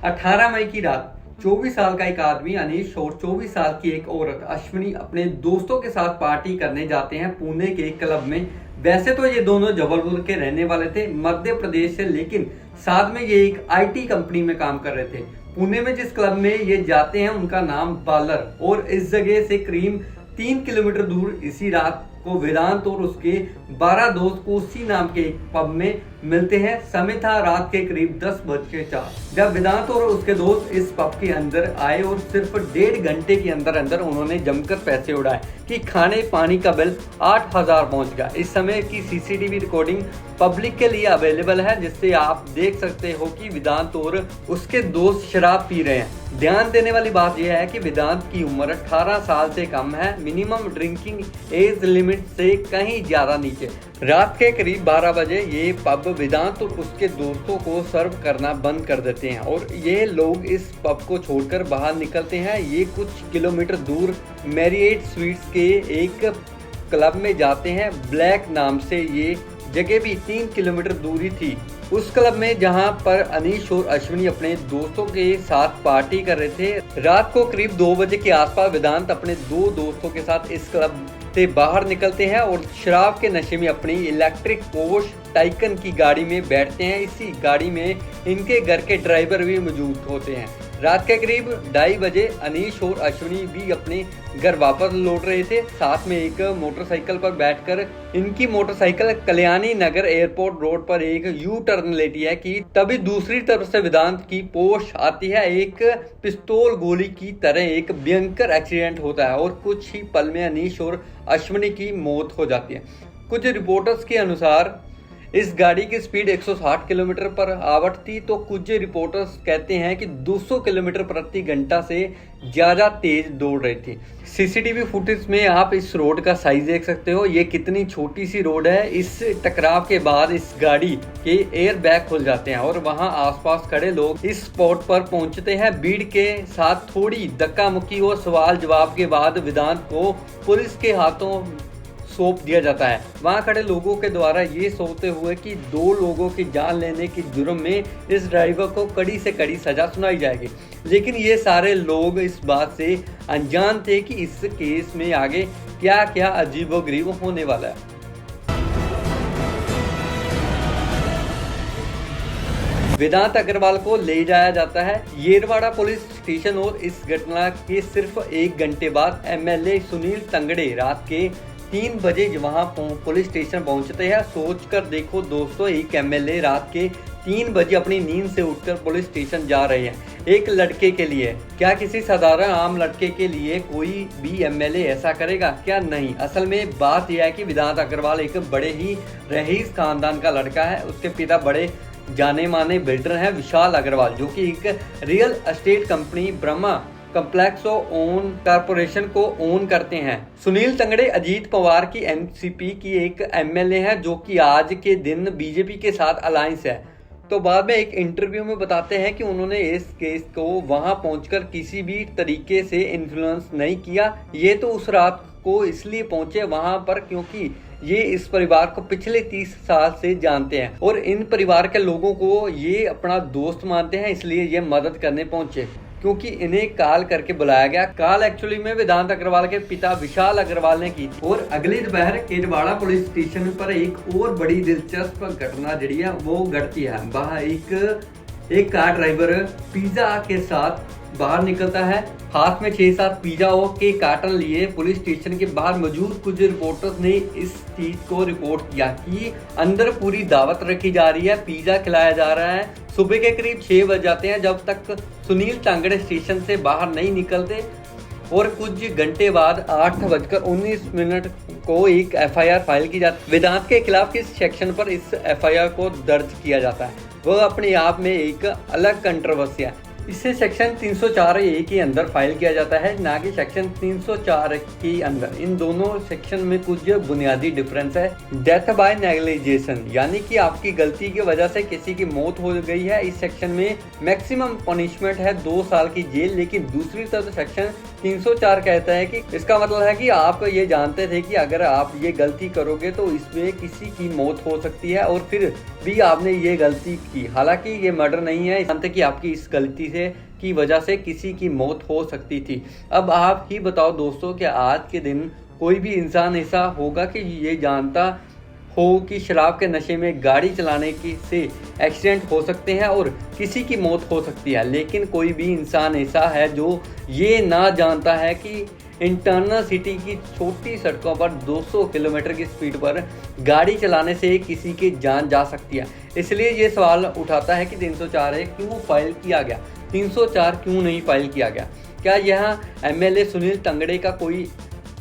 18 मई की रात 24 साल का एक आदमी अनीश और 24 साल की एक औरत अश्विनी अपने दोस्तों के साथ पार्टी करने जाते हैं पुणे के एक क्लब में। वैसे तो ये दोनों जबलपुर के रहने वाले थे, मध्य प्रदेश से, लेकिन साथ में ये एक आईटी कंपनी में काम कर रहे थे। पुणे में जिस क्लब में ये जाते हैं उनका नाम बालर, और इस जगह से करीब 3 किलोमीटर दूर इसी रात को वेदांत और उसके 12 दोस्त को उसी नाम के एक पब में मिलते हैं। समय था रात के करीब 10:04 जब वेदांत और उसके दोस्त इस पब के अंदर आए और सिर्फ 1.5 घंटे के अंदर अंदर उन्होंने जमकर पैसे उड़ाए कि खाने पानी का बिल 8,000 पहुंच गया। इस समय की सीसीटीवी रिकॉर्डिंग पब्लिक के लिए अवेलेबल है, जिससे आप देख सकते हो कि वेदांत और उसके दोस्त शराब पी रहे हैं। ध्यान देने वाली बात यह है कि वेदांत की उम्र 18 साल से कम है, मिनिमम ड्रिंकिंग एज लिमिट से कहीं ज्यादा नीचे। रात के करीब 12 बजे ये पब वेदांत और उसके दोस्तों को सर्व करना बंद कर देते हैं और ये लोग इस पब को छोड़कर बाहर निकलते हैं। ये कुछ किलोमीटर दूर मैरिएट स्वीट्स के एक क्लब में जाते हैं। ब्लैक नाम से ये जगह भी 3 किलोमीटर दूरी थी। उस क्लब में जहां पर अनीश और अश्विनी अपने दोस्तों के साथ पार्टी कर रहे थे। रात को करीब 2 बजे के आसपास वेदांत अपने 2 दोस्तों के साथ इस क्लब से बाहर निकलते हैं और शराब के नशे में अपनी इलेक्ट्रिक पोर्श टाइकन की गाड़ी में बैठते हैं। इसी गाड़ी में इनके घर के ड्राइवर भी मौजूद होते हैं। रात के करीब 2:30 बजे अनीश और अश्विनी भी अपने घर वापस लौट रहे थे। साथ में एक मोटरसाइकिल पर बैठकर इनकी मोटरसाइकिल कल्याणी नगर एयरपोर्ट रोड पर एक यू टर्न लेती है कि तभी दूसरी तरफ से वेदांत की पोश आती है। एक पिस्तौल गोली की तरह एक भयंकर एक्सीडेंट होता है और कुछ ही पल में अनीश और अश्विनी की मौत हो जाती है। कुछ रिपोर्टर्स के अनुसार इस गाड़ी की स्पीड 160 किलोमीटर पर आवर थी, तो कुछ रिपोर्टर्स कहते हैं कि 200 किलोमीटर प्रति घंटा से ज्यादा तेज दौड़ रही थी। सीसीटीवी फुटेज में आप इस रोड का साइज देख सकते हो। ये कितनी छोटी सी रोड है। इस टकराव के बाद इस गाड़ी के एयर बैग खुल जाते हैं और वहां आसपास खड़े लोग इस स्पॉट पर पहुंचते हैं। भीड़ के साथ थोड़ी धक्का मुक्की और सवाल जवाब के बाद वेदांत को पुलिस के हाथों सौंप दिया जाता है। वहां खड़े लोगों के द्वारा ये सोचते हुए कि 2 लोगों की जान लेने की जुर्म में इस ड्राइवर को कड़ी से कड़ी सजा सुनाई जाएगी। लेकिन ये सारे लोग इस बात से अनजान थे कि इस केस में आगे क्या क्या अजीबोगरीब होने वाला है। वेदांत अग्रवाल को ले जाया जाता है येरवाड़ा पुलिस स्टेशन और इस घटना के सिर्फ 1 घंटे बाद एमएलए सुनील तंगड़े रात के 3 बजे वहां पुलिस स्टेशन पहुंचते हैं। सोचकर देखो दोस्तों, एक एमएलए रात के 3 बजे अपनी नींद से उठकर पुलिस स्टेशन जा रहे हैं एक लड़के के लिए। क्या किसी साधारण आम लड़के के लिए कोई भी एमएलए ऐसा करेगा? क्या नहीं। असल में बात यह है कि वेदांत अग्रवाल एक बड़े ही रईस खानदान का लड़का है। उसके पिता बड़े जाने माने बिल्डर हैं, विशाल अग्रवाल, जो कि एक real estate company Brahma complex own corporation को ओन करते हैं। सुनील तंगड़े अजीत पवार की एनसीपी की एक एमएलए है, जो कि आज के दिन बीजेपी के साथ अलायंस है। तो बाद में एक इंटरव्यू में बताते हैं कि उन्होंने इस केस को वहां पहुंचकर किसी भी तरीके से इन्फ्लुएंस नहीं किया। ये तो उस रात को इसलिए पहुंचे वहां पर क्योंकि ये इस परिवार को पिछले 30 साल से जानते हैं और इन परिवार के लोगों को ये अपना दोस्त मानते हैं, इसलिए ये मदद करने पहुंचे क्योंकि इन्हें कॉल करके बुलाया गया। कॉल एक्चुअली में वेदांत अग्रवाल के पिता विशाल अग्रवाल ने की और अगली दोपहर येरवाड़ा पुलिस स्टेशन पर एक और बड़ी दिलचस्प घटना जड़ी है वो घटती है। वहाँ एक कार ड्राइवर पिज्जा के साथ बाहर निकलता है, हाथ में 6-7 पिज्जा के कार्टन लिए। पुलिस स्टेशन के बाहर मौजूद कुछ रिपोर्टर्स ने इस चीज को रिपोर्ट किया कि अंदर पूरी दावत रखी जा रही है, पिज्जा खिलाया जा रहा है। सुबह के करीब 6 बज जाते हैं जब तक सुनील तांगड़े स्टेशन से बाहर नहीं निकलते और कुछ घंटे बाद 8:19 को एक एफआईआर फाइल की जाती है। वेदांत के खिलाफ किस सेक्शन पर इस एफआईआर को दर्ज किया जाता है वह अपने आप में एक अलग कंट्रोवर्सी है। इसे सेक्शन 304 ए के अंदर फाइल किया जाता है, ना कि सेक्शन 304 के अंदर। इन दोनों सेक्शन में कुछ बुनियादी डिफरेंस है। डेथ बाय नेग्लिजेशन यानी कि आपकी गलती की वजह से किसी की मौत हो गई है, इस सेक्शन में मैक्सिमम पनिशमेंट है 2 साल की जेल। लेकिन दूसरी तरफ सेक्शन 304 कहता है कि इसका मतलब है कि आप ये जानते थे कि अगर आप ये गलती करोगे तो इसमें किसी की मौत हो सकती है, और फिर भी आपने ये गलती की। हालांकि ये मर्डर नहीं है, जानते कि आपकी इस गलती की वजह से किसी की मौत हो सकती थी। अब आप ही बताओ दोस्तों कि आज के दिन कोई भी इंसान ऐसा होगा कि ये जानता हो कि शराब के नशे में गाड़ी चलाने की से एक्सीडेंट हो सकते हैं और किसी की मौत हो सकती है। लेकिन कोई भी इंसान ऐसा है जो ये ना जानता है कि इंटरनल सिटी की छोटी सड़कों पर 200 किलोमीटर की स्पीड पर गाड़ी चलाने से किसी की जान जा सकती है। इसलिए ये सवाल उठाता है कि 304 क्यों फाइल किया गया, 304 क्यों नहीं फाइल किया गया? क्या यह एमएलए सुनील तंगड़े का कोई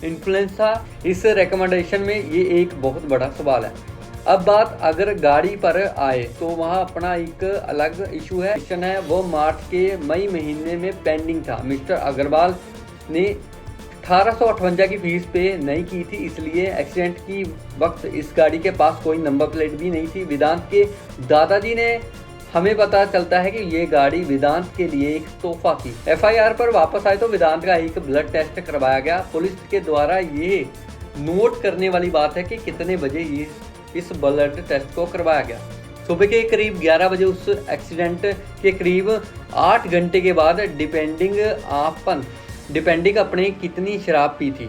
इन्फ्लुएंस था? इस रिकमेंडेशन में ये एक बहुत बड़ा सवाल है। अब बात अगर गाड़ी पर आए तो वहाँ अपना एक अलग इशू है। वो मार्च के मई महीने में पेंडिंग था। मिस्टर अग्रवाल ने 1858 की फीस पे नहीं की थी, इसलिए एक्सीडेंट की वक्त इस गाड़ी के पास कोई नंबर प्लेट भी नहीं थी। वेदांत के दादाजी ने हमें पता चलता है कि ये गाड़ी वेदांत के लिए एक तोहफा थी। एफआईआर पर वापस आए तो वेदांत का एक ब्लड टेस्ट करवाया गया। पुलिस के द्वारा ये नोट करने वाली बात है कि कितने बजे ये इस ब्लड टेस्ट को करवाया गया। सुबह के करीब 11 बजे। उस एक्सीडेंट के करीब 8 घंटे के बाद डिपेंडिंग अपने कितनी शराब पी थी।